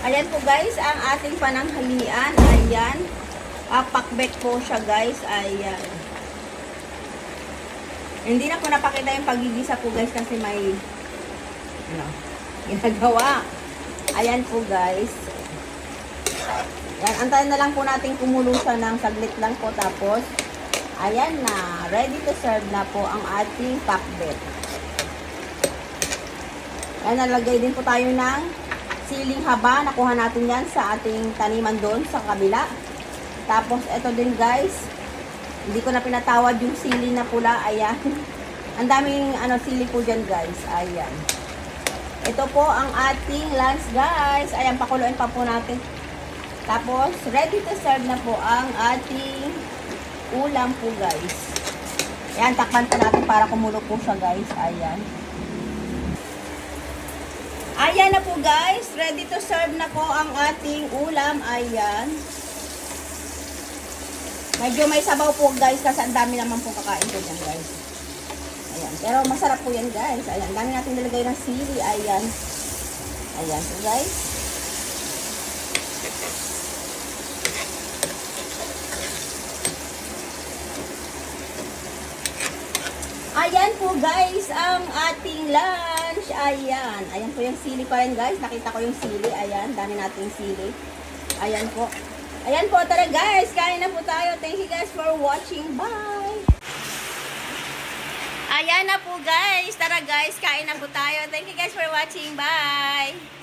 Ayan po guys, ang ating pananghalian. Ayan. Pakbet po siya guys. Ayan. Hindi na po napakita yung pagigisa po guys kasi may ginagawa. Ayan po guys. Yan, antayin na lang po natin kumulo siya ng saglit lang po. Tapos, ayan na. Ready to serve na po ang ating pakbet. Ayan, nalagay din po tayo ng siling haba. Nakuha natin yan sa ating taniman doon sa kabila. Tapos, ito din guys. Hindi ko na pinatawad yung sili na pula. Ayan. Ang daming sili po dyan guys. Ayan. Ito po ang ating lunch guys. Ayan, pakuluin pa po natin. Tapos, ready to serve na po ang ating ulam po guys. Ayan, takpan pa natin para kumulo po siya guys. Ayan. Ayan na po guys. Ready to serve na po ang ating ulam. Ayan. Medyo may sabaw po guys kasi ang dami naman po kakain po dyan guys. Ayan. Pero masarap po yan guys. Ayan. Dami natin nilagay ng sili. Ayan. Ayan po guys. Ayan po guys ang ating lunch. Ayan. Ayan po yung sili pa rin guys. Nakita ko yung sili. Ayan. Dami nating sili. Ayan po. Ayan po. Tara guys. Kain na po tayo. Thank you guys for watching. Bye. Ayan na po guys. Tara guys. Kain na po tayo. Thank you guys for watching. Bye.